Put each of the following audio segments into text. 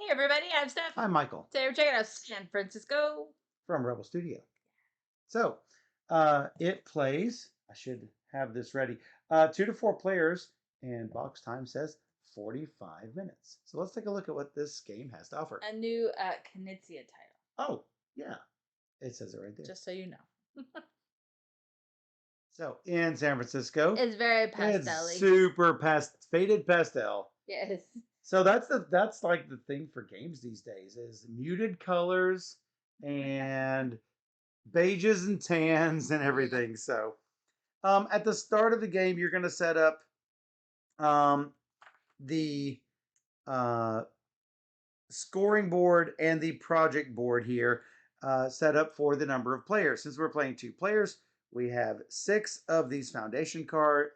Hey everybody, I'm Steph. Hi, Michael Today we're checking out San Francisco. from Rebel Studio. So it plays, I should have this ready, 2 to 4 players, and box time says 45 minutes. So let's take a look at what this game has to offer. A new Knizia title, Oh, yeah, it says it right there. just so you know. So in San Francisco, It's very it's pastel-y. super faded pastel. Yes. So that's like the thing for games these days is muted colors and beiges and tans and everything. So at the start of the game, you're going to set up the uh, scoring board and the project board here set up for the number of players. Since we're playing 2 players, we have 6 of these foundation card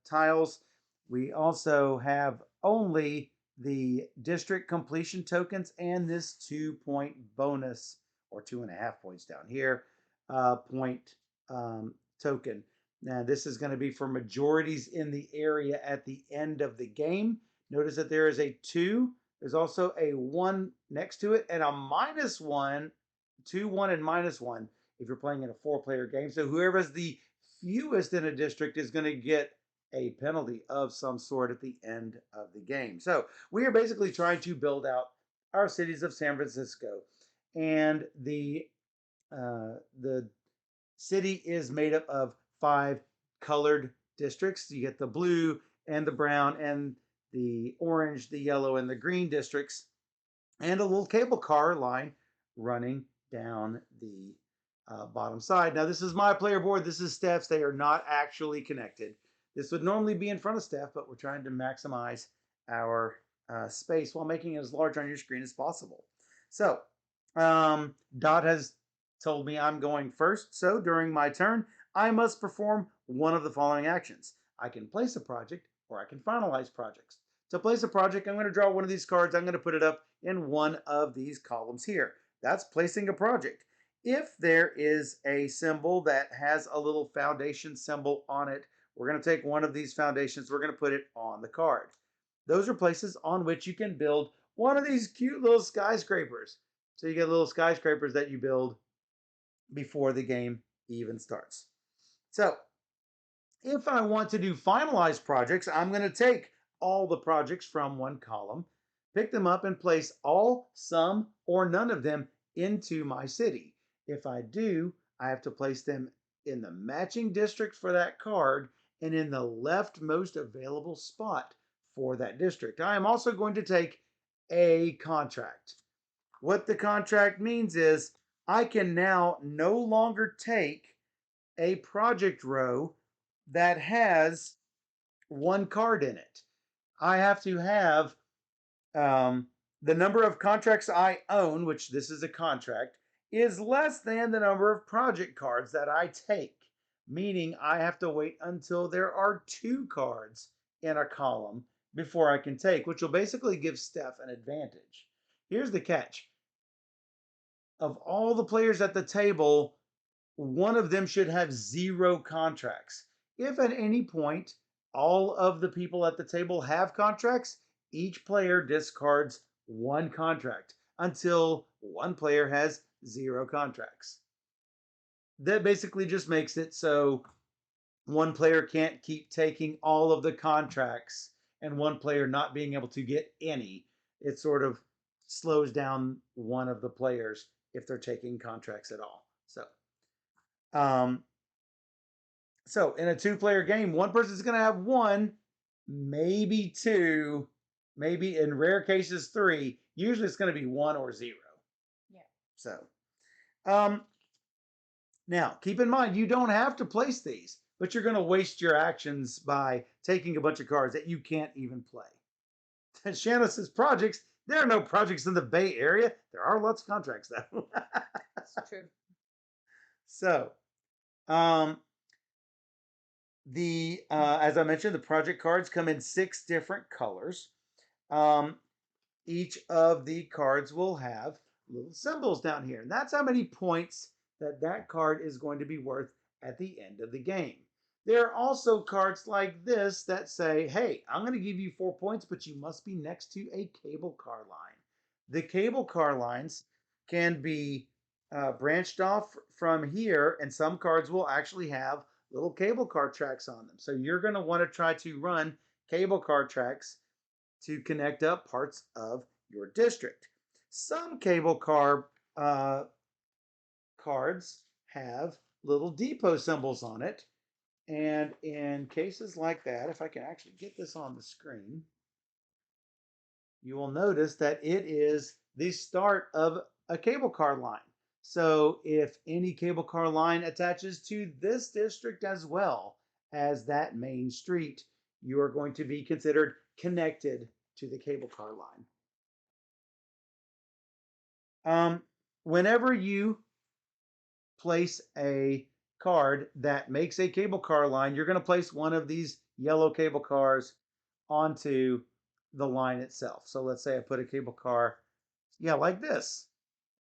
tiles. We also have only the district completion tokens and this 2-point bonus, or 2.5 points down here, point token. Now, this is going to be for majorities in the area at the end of the game. Notice that there is a 2. There's also a 1 next to it and a -1, 2, 1, and -1 if you're playing in a 4-player game. So whoever has the fewest in a district is going to get a penalty of some sort at the end of the game. So we are basically trying to build out our cities of San Francisco, and the city is made up of 5 colored districts. You get the blue and the brown and the orange, the yellow, and the green districts, and a little cable car line running down the bottom side. Now, this is my player board. This is Steph's. They are not actually connected. This would normally be in front of Steph, but we're trying to maximize our space while making it as large on your screen as possible. So, Dot has told me I'm going first. So, during my turn, I must perform one of the following actions. I can place a project, or I can finalize projects. To place a project, I'm going to draw one of these cards. I'm going to put it up in one of these columns here. That's placing a project. If there is a symbol that has a little foundation symbol on it, we're going to take one of these foundations. We're going to put it on the card. Those are places on which you can build one of these cute little skyscrapers. So you get little skyscrapers that you build before the game even starts. So if I want to do finalized projects, I'm going to take all the projects from one column, pick them up, and place all, some, or none of them into my city. If I do, I have to place them in the matching district for that card and in the leftmost available spot for that district. I am also going to take a contract. What the contract means is I can now no longer take a project row that has one card in it. I have to have the number of contracts I own, which this is a contract, is less than the number of project cards that I take, meaning I have to wait until there are 2 cards in a column before I can take, which will basically give Steph an advantage. Here's the catch. Of all the players at the table, one of them should have 0 contracts. If at any point all of the people at the table have contracts, each player discards 1 contract until one player has 0 contracts. That basically just makes it so one player can't keep taking all of the contracts and one player not being able to get any. It sort of slows down one of the players if they're taking contracts at all. Um, so in a 2-player game, one person's going to have 1, maybe 2, maybe in rare cases 3. Usually it's going to be 1 or 0. Yeah. So, now keep in mind you don't have to place these, but you're going to waste your actions by taking a bunch of cards that you can't even play. Shanna says projects. There are no projects in the Bay Area. There are lots of contracts though. That's true. So, um, as I mentioned, the project cards come in 6 different colors. Each of the cards will have little symbols down here, and that's how many points that card is going to be worth at the end of the game. There are also cards like this that say, hey, I'm going to give you 4 points, but you must be next to a cable car line. The cable car lines can be branched off from here, and some cards will actually have little cable car tracks on them. So you're going to want to try to run cable car tracks to connect up parts of your district. Some cable car cards have little depot symbols on it. And in cases like that, if I can actually get this on the screen, you will notice that it is the start of a cable car line. So if any cable car line attaches to this district as well as that main street, you are going to be considered connected to the cable car line. Whenever you place a card that makes a cable car line, you're going to place one of these yellow cable cars onto the line itself. So let's say I put a cable car, yeah, like this.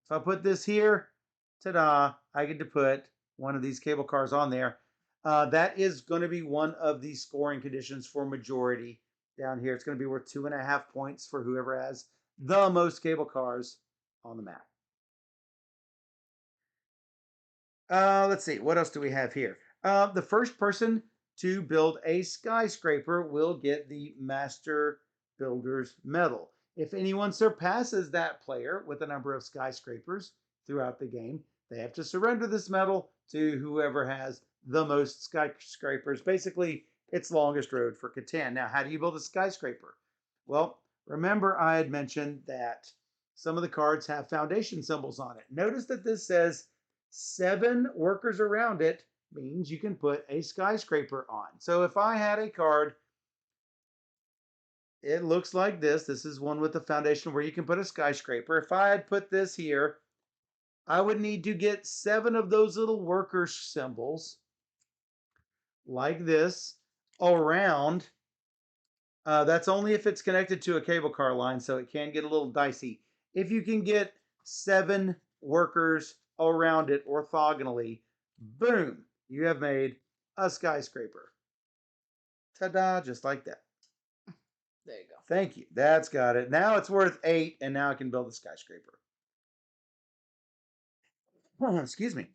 If I put this here, ta-da, I get to put one of these cable cars on there. That is going to be one of the scoring conditions for majority down here. It's going to be worth 2.5 points for whoever has the most cable cars on the map. Let's see, what else do we have here? The first person to build a skyscraper will get the Master Builder's Medal. If anyone surpasses that player with a number of skyscrapers throughout the game, they have to surrender this medal to whoever has the most skyscrapers. Basically, it's longest road for Catan. Now, how do you build a skyscraper? Well, remember I had mentioned that some of the cards have foundation symbols on it. Notice that this says 7 workers around it means you can put a skyscraper on. So if I had a card, it looks like this. This is one with the foundation where you can put a skyscraper. If I had put this here, I would need to get 7 of those little worker symbols like this around. That's only if it's connected to a cable car line, so it can get a little dicey. If you can get 7 workers around it orthogonally, boom, you have made a skyscraper. Ta-da, just like that. There you go. Thank you. That's got it. Now it's worth 8, and now I can build a skyscraper. Excuse me.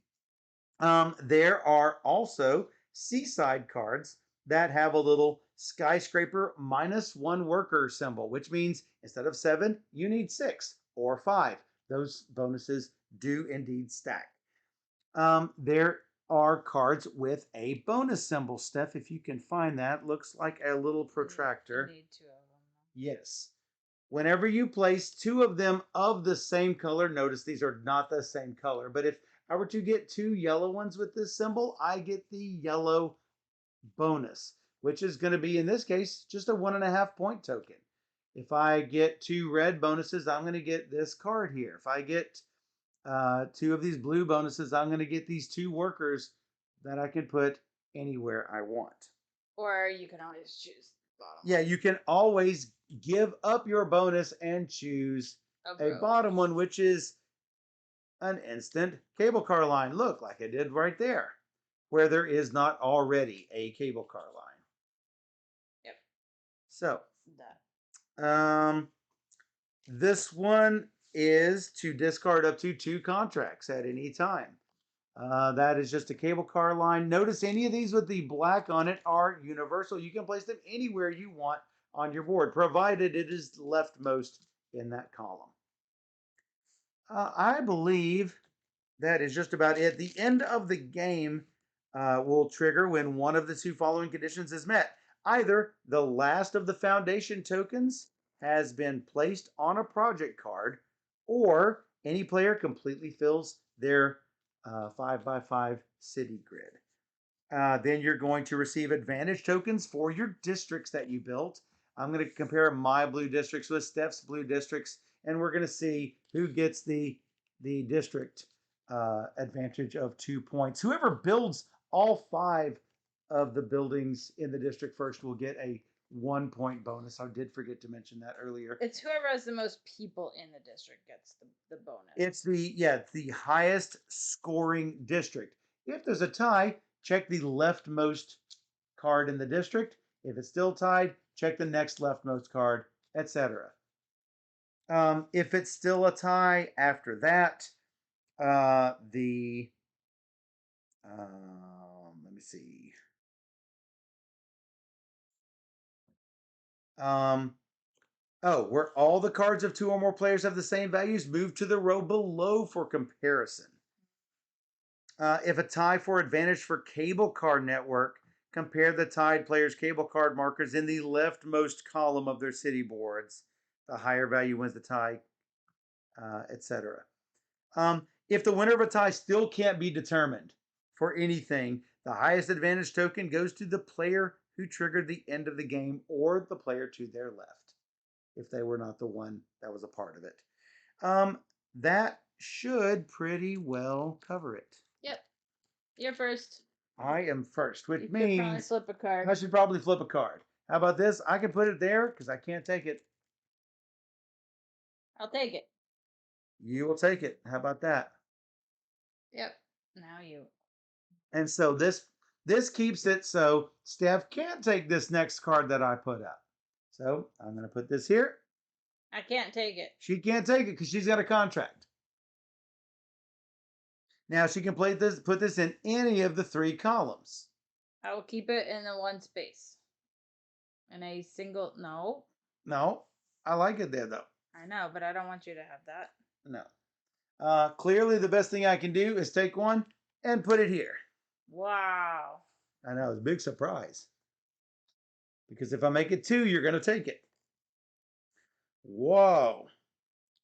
There are also seaside cards that have a little skyscraper -1 worker symbol, which means instead of 7, you need 6 or 5. Those bonuses do indeed stack. There are cards with a bonus symbol. Steph, if you can find that, looks like a little protractor. You need 2 of them. Yes. Whenever you place 2 of them of the same color, notice these are not the same color, but if I were to get 2 yellow ones with this symbol, I get the yellow bonus, which is going to be, in this case, just a 1.5 point token. If I get 2 red bonuses, I'm going to get this card here. If I get 2 of these blue bonuses, I'm going to get these 2 workers that I can put anywhere I want. Or you can always choose bottom. Yeah, you can always give up your bonus and choose a bottom one, which is an instant cable car line. Look, like I did right there, where there is not already a cable car line. Yep. So, that. this one is to discard up to 2 contracts at any time. That is just a cable car line. Notice any of these with the black on it are universal. You can place them anywhere you want on your board, provided it is leftmost in that column. I believe that is just about it. The end of the game will trigger when one of the 2 following conditions is met. Either the last of the foundation tokens has been placed on a project card, or any player completely fills their 5x5 city grid. Then you're going to receive advantage tokens for your districts that you built. I'm going to compare my blue districts with Steph's blue districts, and we're going to see who gets the district advantage of 2 points. Whoever builds all 5 of the buildings in the district first will get a 1 point bonus. I did forget to mention that earlier. It's whoever has the most people in the district gets the bonus. It's the highest scoring district. If there's a tie, check the leftmost card in the district. If it's still tied, check the next leftmost card, etc. If it's still a tie after that, the let me see. Um, where all the cards of two or more players have the same values, move to the row below for comparison. If a tie for advantage for cable card network, compare the tied players' cable card markers in the leftmost column of their city boards. The higher value wins the tie, etc. If the winner of a tie still can't be determined for anything, the highest advantage token goes to the player who triggered the end of the game or the player to their left, if they were not the one that was a part of it. That should pretty well cover it. Yep. You're first. I am first, which You should probably means flip a card. I should probably flip a card. How about this? I can put it there because I can't take it. I'll take it. You will take it. How about that? Yep. Now you. And so this keeps it so Steph can't take this next card that I put up. So I'm going to put this here. I can't take it. She can't take it because she's got a contract. Now she can put this in any of the 3 columns. I will keep it in the one space. In a single. No. No, I like it there though. I know, but I don't want you to have that. No. Clearly the best thing I can do is take one and put it here. Wow. I know, it's a big surprise. Because if I make it 2, you're going to take it. Whoa.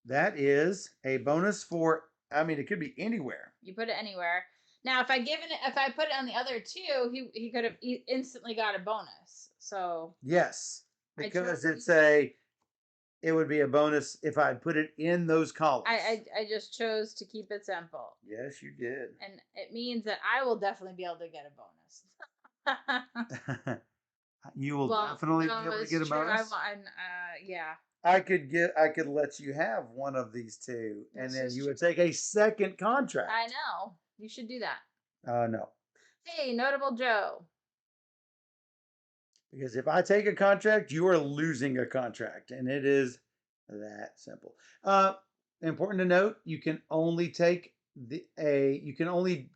That is a bonus for, I mean, it could be anywhere. You put it anywhere. Now, if I put it on the other 2, he could have instantly got a bonus. So yes, because it would be a bonus if I put it in those columns. I just chose to keep it simple. Yes, you did. And it means that I will definitely be able to get a bonus. You will definitely be able to get a bonus. Yeah. I could let you have one of these 2, and then you would take a second contract. I know. You should do that. No. Hey, Notable Joe. Because if I take a contract, you are losing a contract, and it is that simple. Important to note, you can only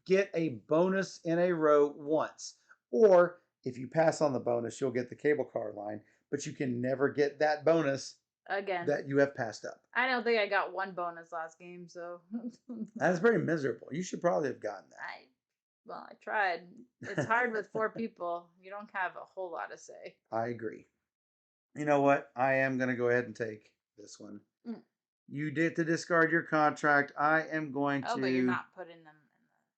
get a bonus in a row once, or if you pass on the bonus, you'll get the cable car line, but you can never get that bonus again that you have passed up. I don't think I got one bonus last game, so that's very miserable. You should probably have gotten that. I tried. It's hard with 4 people. You don't have a whole lot to say. I agree. You know what? I am going to go ahead and take this one. You did to discard your contract. I am going to. Oh, but you're not putting them in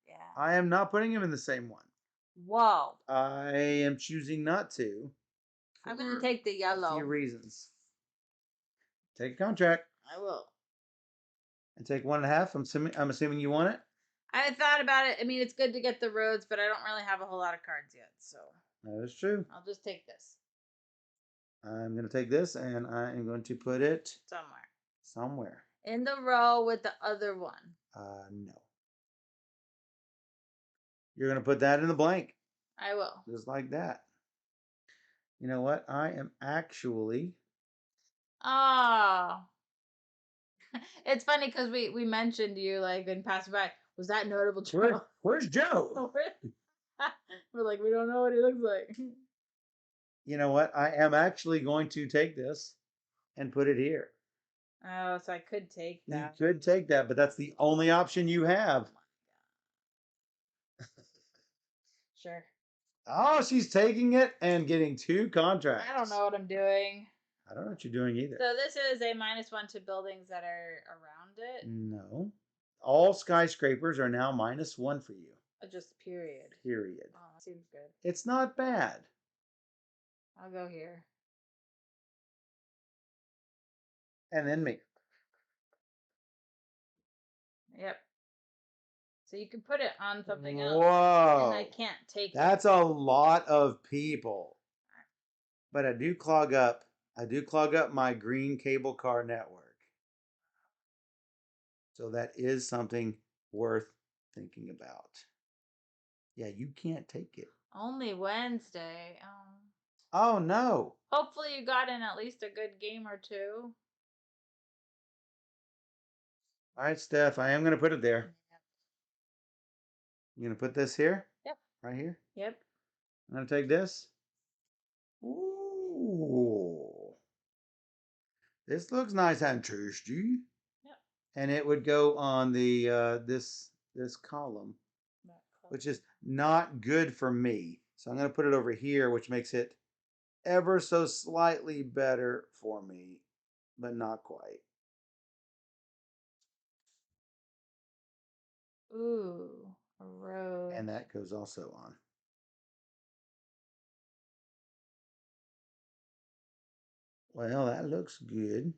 the. Yeah. I am not putting them in the same one. Whoa. I am choosing not to. I'm going to take the yellow. A few reasons. Take a contract. I will. And take 1.5. I'm assuming you want it. I thought about it. I mean, it's good to get the roads, but I don't really have a whole lot of cards yet, so. That is true. I'll just take this. I'm going to take this, and I am going to put it somewhere. In the row with the other one. No. You're going to put that in the blank. I will. Just like that. You know what? I am actually. Oh. It's funny because we mentioned you like in passing by. Was that Notable Joe? Where's Joe? We're like, we don't know what he looks like. You know what? I am actually going to take this and put it here. Oh, so I could take that. You could take that, but that's the only option you have. Sure. Oh, she's taking it and getting 2 contracts. I don't know what I'm doing. I don't know what you're doing either. So this is a -1 to buildings that are around it? No. All skyscrapers are now -1 for you. Just period. Period. Oh, that seems good. It's not bad. I'll go here. And then me. Yep. So you can put it on something else. Whoa. And I can't take That's a lot of people. But I do clog up my green cable car network. So that is something worth thinking about. Yeah, you can't take it. Only Wednesday. Oh. Oh no. Hopefully you got in at least a good game or 2. All right, Steph, I am going to put it there. I'm going to put this here, Yep. right here. Yep. I'm going to take this. Ooh, this looks nice and tasty. Yep. And it would go on the this column, which is not good for me. So I'm going to put it over here, which makes it ever so slightly better for me, but not quite. Ooh, a rose. And that goes also on. Well, that looks good.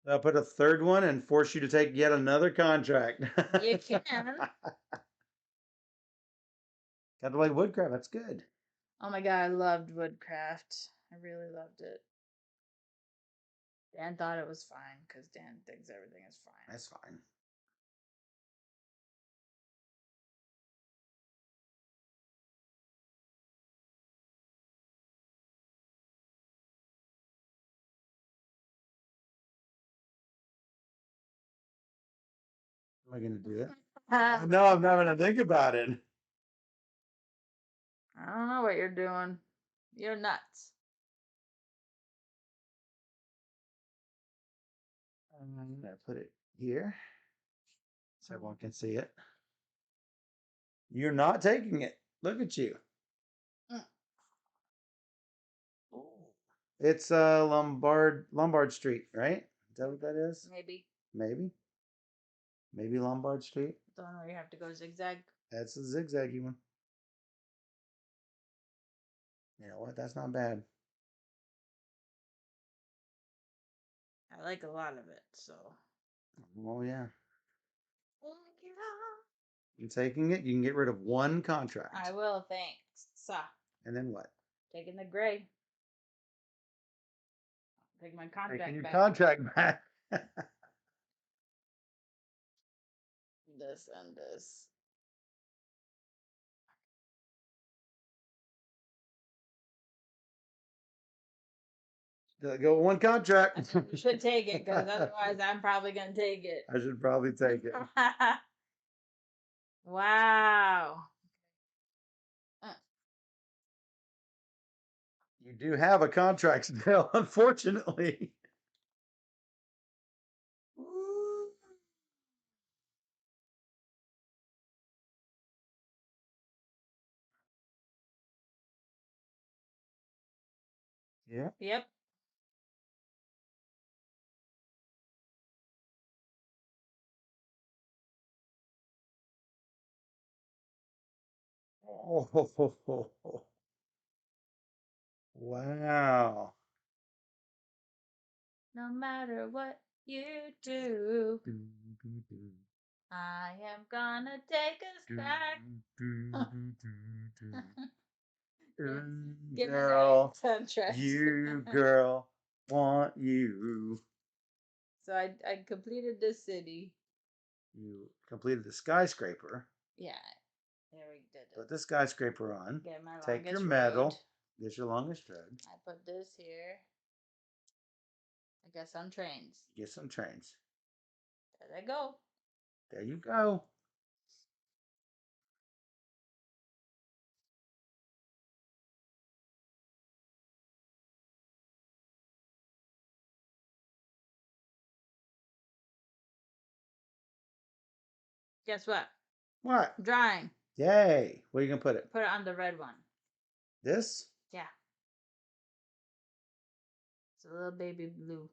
I'll put a third one and force you to take yet another contract. You can. Got to like woodcraft. That's good. Oh my god, I loved woodcraft. I really loved it. Dan thought it was fine because Dan thinks everything is fine. That's fine. Am I going to do it? No, I'm not going to think about it. I don't know what you're doing. You're nuts. I'm going to put it here so everyone can see it. You're not taking it. Look at you. Mm. It's Lombard Street, right? Is that what that is? Maybe. Maybe. Maybe Lombard Street. The one where you have to go zigzag. That's a zigzaggy one. You know what? That's not bad. I like a lot of it, so. Oh yeah. You're taking it. You can get rid of one contract. I will, thanks. And then what? Taking the gray. Take my contract Taking your back. contract back. This and this. Go one contract. You should take it because otherwise I'm probably going to take it. I should probably take it. Wow. You do have a contract still, unfortunately. Yeah. Yep. Oh, wow. No matter what you do, I am gonna take us back. Give me that Girl, contract. you girl, want you. So I completed this city. You completed the skyscraper. Yeah, there we did Put it. the skyscraper on. Get my Take your longest medal. road. Get your longest road. I put this here. I guess some trains. Get some trains. There they go. There you go. Guess what? What? Drawing. Yay. Where are you going to put it? Put it on the red one. This? Yeah. It's a little baby blue.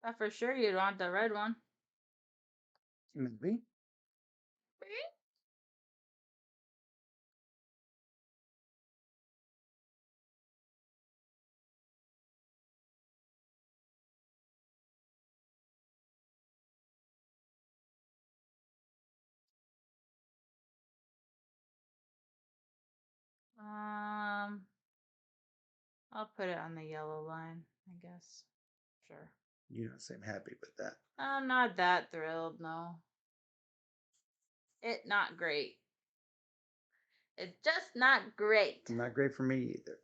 But for sure you'd want the red one. Maybe. I'll put it on the yellow line, I guess. Sure. You don't seem happy with that. I'm not that thrilled, no. It not great. It's just not great. Not great for me either.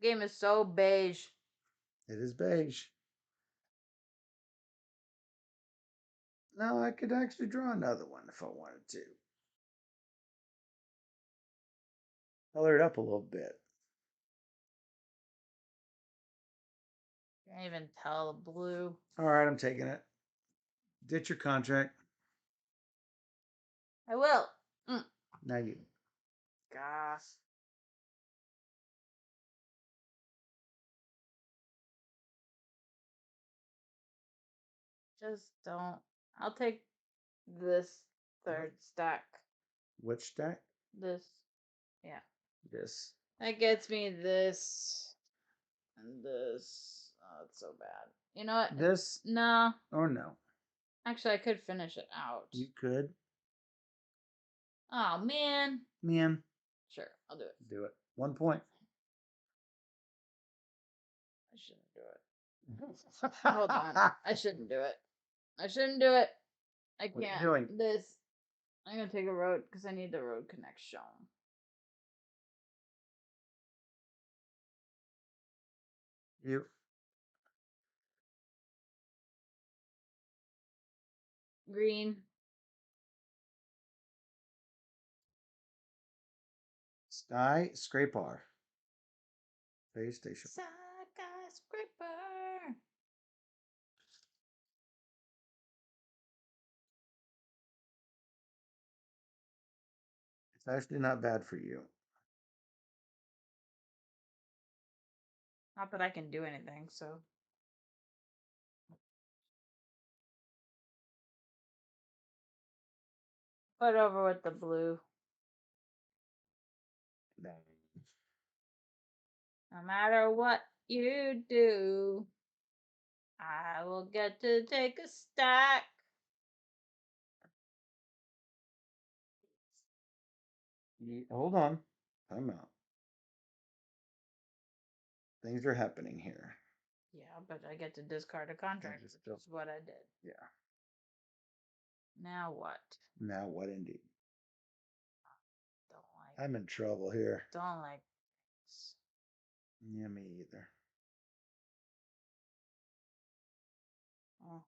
This game is so beige. It is beige. No, I could actually draw another one if I wanted to. Color it up a little bit. Can't even tell the blue. All right, I'm taking it. Ditch your contract. I will. Now you. Gosh. Just don't. I'll take this third stack. Which stack? This. Yeah. This. That gets me this and this. Oh, it's so bad. You know what? This? No. Or no? Actually, I could finish it out. You could. Oh, man. Man. Sure, I'll do it. Do it. 1 point. I shouldn't do it. Hold on. I shouldn't do it. I shouldn't do it. I can't. What are you doing? This. I'm going to take a road because I need the road connection. You. Green. Skyscraper. Space station. Skyscraper. It's actually not bad for you. Not that I can do anything, so. Put over with the blue. No matter what you do, I will get to take a stack. Hold on. Time out. Things are happening here. Yeah, but I get to discard a contract, which is what I did. Yeah. Now what? Now what indeed? Don't like. I'm in trouble here. Don't like. Yeah, me either. Oh.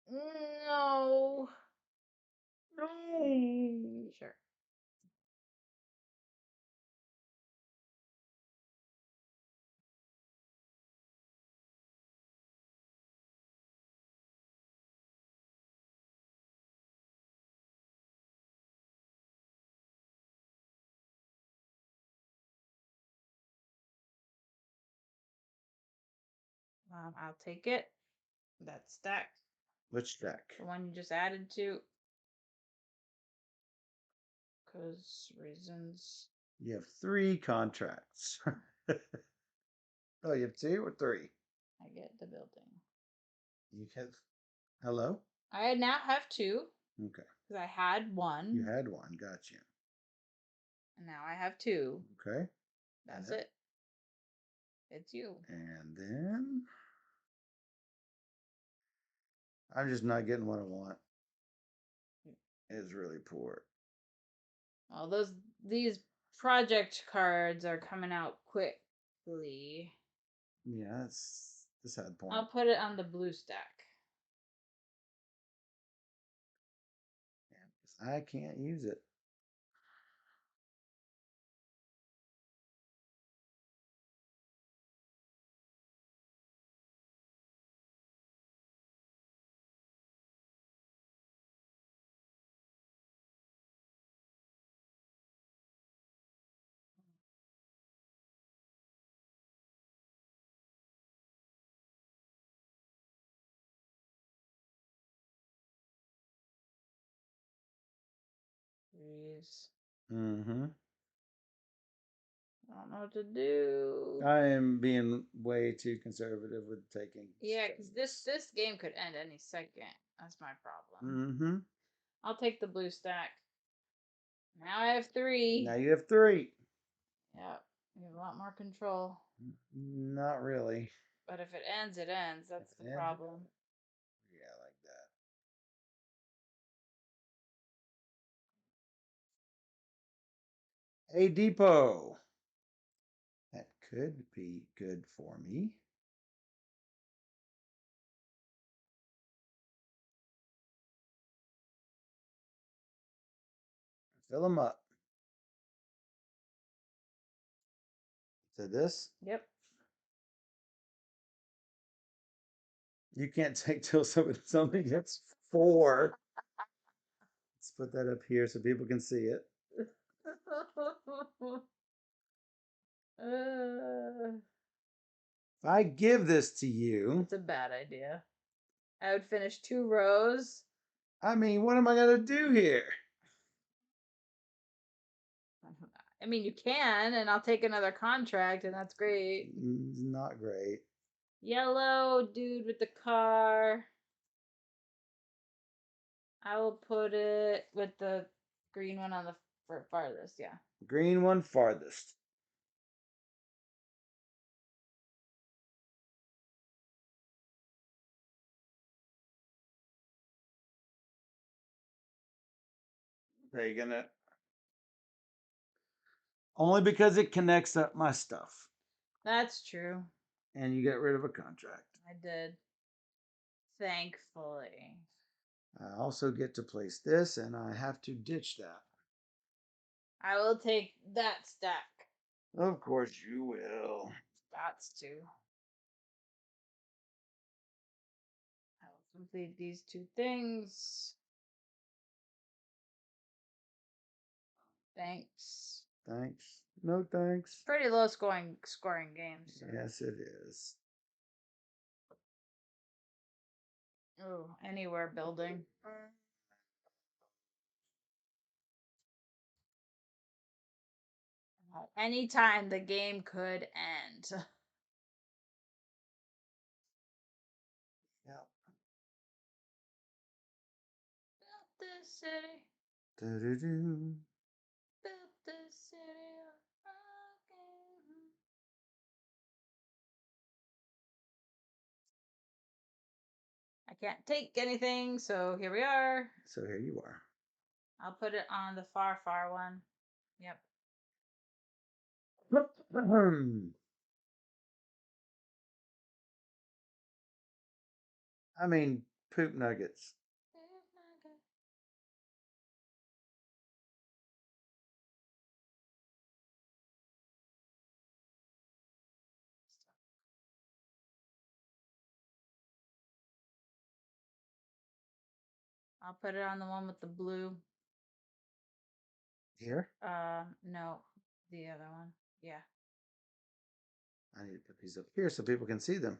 No. No. Sure. I'll take it. That stack. Which stack? The one you just added to. Because reasons. You have 3 contracts. Oh, you have 2 or 3? I get the building. You have. Hello? I now have 2. Okay. Because I had 1. You had 1. Gotcha. And now I have 2. Okay. That's it. It's you. And then. I'm just not getting what I want. It's really poor. Well, these project cards are coming out quickly. Yeah, that's the sad point. I'll put it on the blue stack. Yeah, because I can't use it. Please. Mm-hmm. I don't know what to do. I am being way too conservative with taking. Yeah, because this game could end any second. That's my problem. Mm-hmm. I'll take the blue stack. Now I have 3. Now you have 3. Yep. You have a lot more control. Not really. But if it ends, it ends. If That's the it ends, problem. yeah, like that. A depot. That could be good for me. Fill them up. So this, Yep. you can't take till something gets 4. Let's put that up here so people can see it. uh, If I give this to you, it's a bad idea. I would finish 2 rows. I mean, what am I going to do here? I mean, you can, and I'll take another contract, and that's great. Not great. Yellow dude with the car. I will put it with the green one on the farthest. Yeah. Green one farthest. Are you going to? Only because it connects up my stuff. That's true. And you get rid of a contract. I did. Thankfully. I also get to place this, and I have to ditch that. I will take that stack. Of course you will. That's to. I will complete these 2 things. Thanks. Thanks. No thanks. Pretty low scoring games. So. Yes, it is. Oh, anywhere building. Anytime the game could end. Yeah. Built the city. Do-do-do. Built the city again. I can't take anything, so here we are. So here you are. I'll put it on the far one. Yep. I mean, poop nuggets. I'll put it on the one with the blue. Here? No, the other one. Yeah. I need to put these up here so people can see them.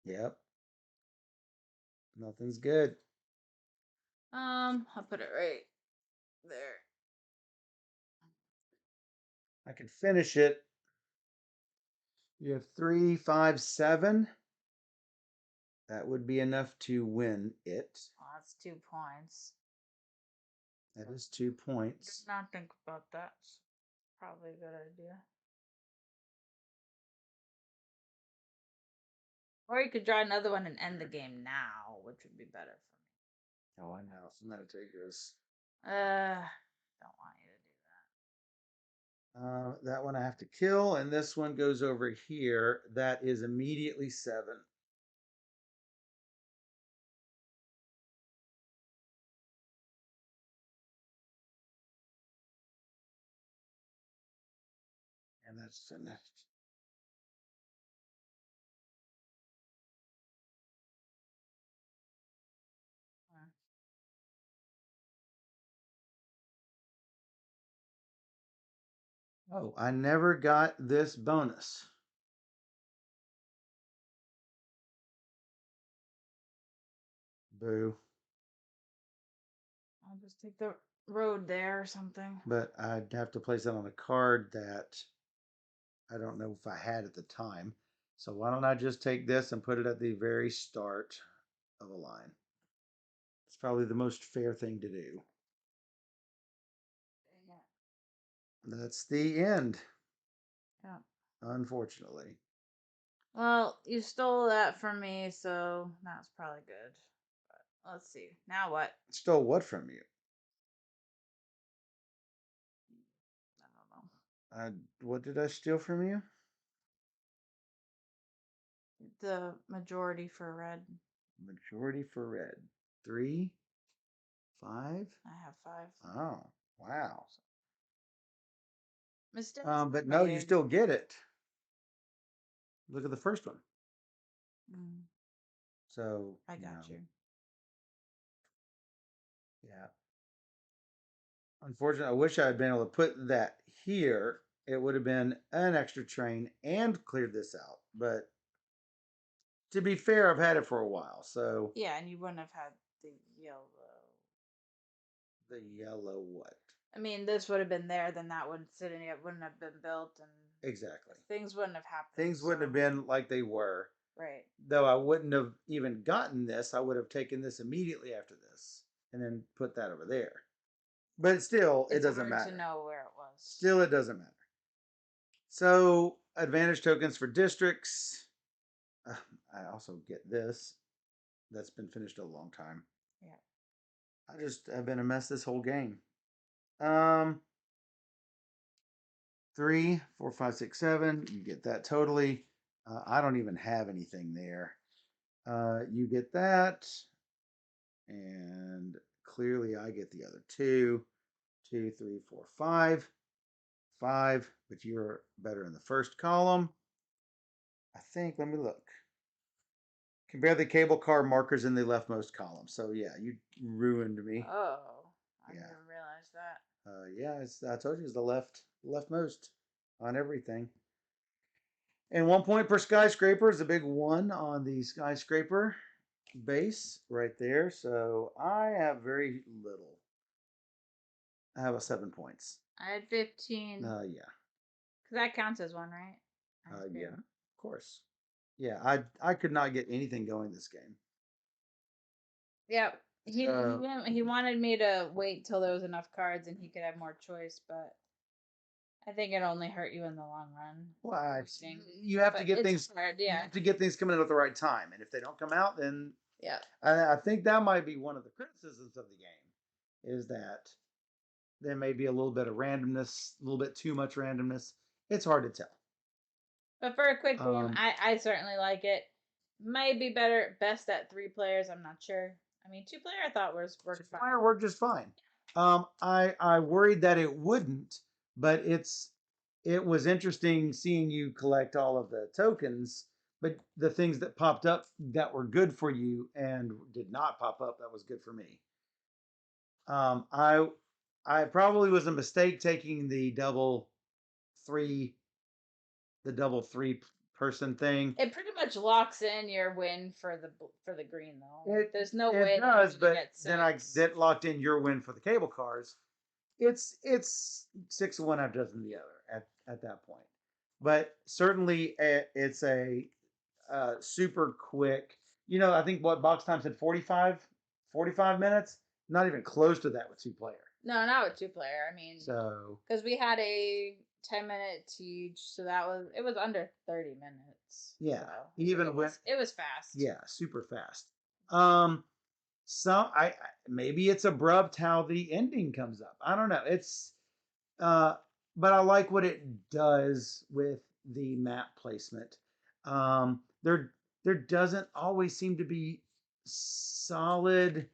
Yep. Nothing's good. I'll put it right there. I can finish it. You have 3, 5, 7. That would be enough to win it. Oh, that's 2 points. That is 2 Did points. not think about that. Probably a good idea. Or you could draw another one and end the game now, which would be better for Oh, I know. So I'm going to take this. me. Don't want you to do that. That one I have to kill, and this one goes over here. That is immediately 7. And that's finished. Oh, I never got this bonus. Boo. I'll just take the road there or something. But I'd have to place that on a card that I don't know if I had at the time. So why don't I just take this and put it at the very start of a line? It's probably the most fair thing to do. Yeah. That's the end, Yeah. unfortunately. Well, you stole that from me, so that's probably good. But let's see. Now what? Stole what from you? I don't know. What did I steal from you? The majority for red. Majority for red. 3, 5. I have 5. Oh, wow. Mistakes But are no, you made. still get it. Look at the first one. Mm, So, I got you. yeah. Unfortunately, I wish I had been able to put that here. It would have been an extra train and cleared this out. But to be fair, I've had it for a while. So Yeah, and you wouldn't have had the yellow. the yellow what? I mean, this would have been there, then that wouldn't sitting. It wouldn't have been built, and Exactly. things wouldn't have happened. Things wouldn't have been like they were. Right. Though I wouldn't have even gotten this, I would have taken this immediately after this and then put that over there. But still, it It's doesn't hard to matter. know where it was. Still, it doesn't matter. So, advantage tokens for districts. I also get this. That's been finished a long time. Yeah. I just have been a mess this whole game. Um, 3, 4, 5, 6, 7. You get that totally. I don't even have anything there. You get that, and clearly I get the other 2. 2, 3, 4, 5. 5, but you're better in the first column. I think. Let me look. Compare the cable car markers in the leftmost column. So yeah, you ruined me. Oh, I Yeah. didn't realize that. Yeah, I told you it's the leftmost on everything. And 1 point per skyscraper is a big 1 on the skyscraper base right there. So I have very little. I have a 7 points. I had 15. Yeah. Because that counts as one, right? Yeah, of course. Yeah, I could not get anything going this game. Yep. So He wanted me to wait till there was enough cards and he could have more choice, but I think it only hurt you in the long run. well, Waiting. you have to But get it's things. hard, You yeah. have to get things coming in at the right time, and if they don't come out, then Yeah. I think that might be one of the criticisms of the game, is that there may be a little bit of randomness, a little bit too much randomness. It's hard to tell. But for a quick game, Um, I certainly like it. Might be best at 3 players. I'm not sure. I mean, 2 player I thought worked fine. Fire worked just fine. I worried that it wouldn't, but it was interesting seeing you collect all of the tokens, but the things that popped up that were good for you and did not pop up that was good for me. Um, I I probably was a mistake taking three the double 3 person thing. It pretty much locks in your win for the green though. It There's no it way that you're does, gonna but get then I 6. that locked in your win for the cable cars. It's 6 of one, half dozen the other at that point. But certainly it's a super quick. I think what box time said 45 minutes. Not even close to that with 2 player. No, not with 2 player. I mean, So because we had a 10-minute teach, so it was under 30 minutes. yeah, So even it when was fast. yeah, super fast. Um, some maybe it's abrupt how the ending comes up. I don't know. Uh, but I like what it does with the map placement. There doesn't always seem to be solid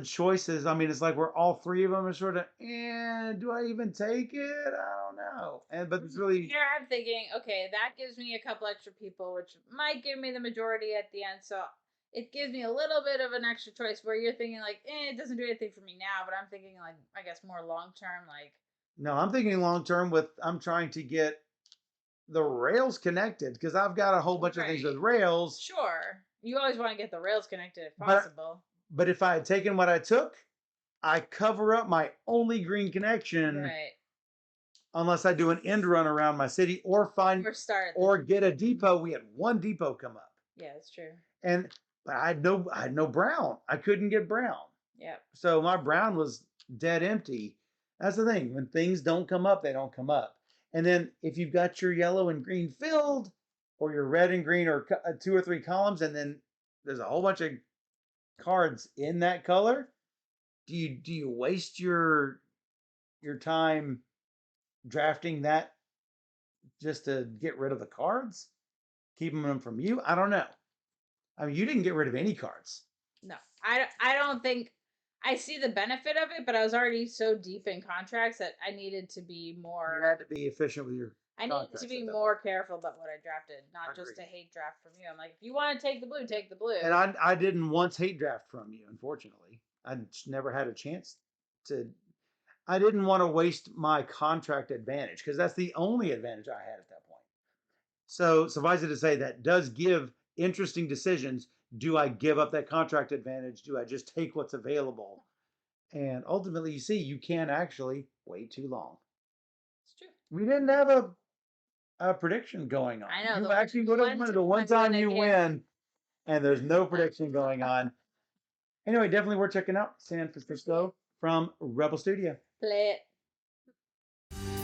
choices. I mean, it's like we're all 3 of them are sort of, do I even take it? I don't know. But it's really Here I'm thinking, okay, that gives me a couple extra people, which might give me the majority at the end. So it gives me a little bit of an extra choice where you're thinking like, it doesn't do anything for me now, but I'm thinking like, I guess more long term, like. no. I'm thinking long term with I'm trying to get the rails connected because I've got a whole bunch of things with Right. rails. Sure. You always want to get the rails connected if But possible. but if I had taken what I took, I cover up my only green connection Right. unless I do an end run around my city or get a depot. We had one depot come up. Yeah, that's true. But I had no brown. I couldn't get brown. Yeah. So my brown was dead empty. That's the thing. When things don't come up, they don't come up. And then if you've got your yellow and green filled, or your red and green, or 2 or 3 columns, and then there's a whole bunch of cards in that color, do you waste your time drafting that just to get rid of the cards, keeping them from you? I don't know. I mean, you didn't get rid of any cards. No, I don't think I see the benefit of it, but I was already so deep in contracts that I needed to be more. You had to be efficient with your. I need to be more careful about what I drafted, not just a hate draft from you. I'm like, if you want to take the blue, take the blue. And I didn't once hate draft from you, unfortunately. I never had a chance to. I didn't want to waste my contract advantage because that's the only advantage I had at that point. So suffice it to say, that does give interesting decisions. Do I give up that contract advantage? Do I just take what's available? And ultimately, you see, you can actually wait too long. It's true. We didn't have a prediction going on. I know. You actually would have won the one time you win, and there's no prediction going on. Anyway, definitely worth checking out. San Francisco from Rebel Studio. Play it.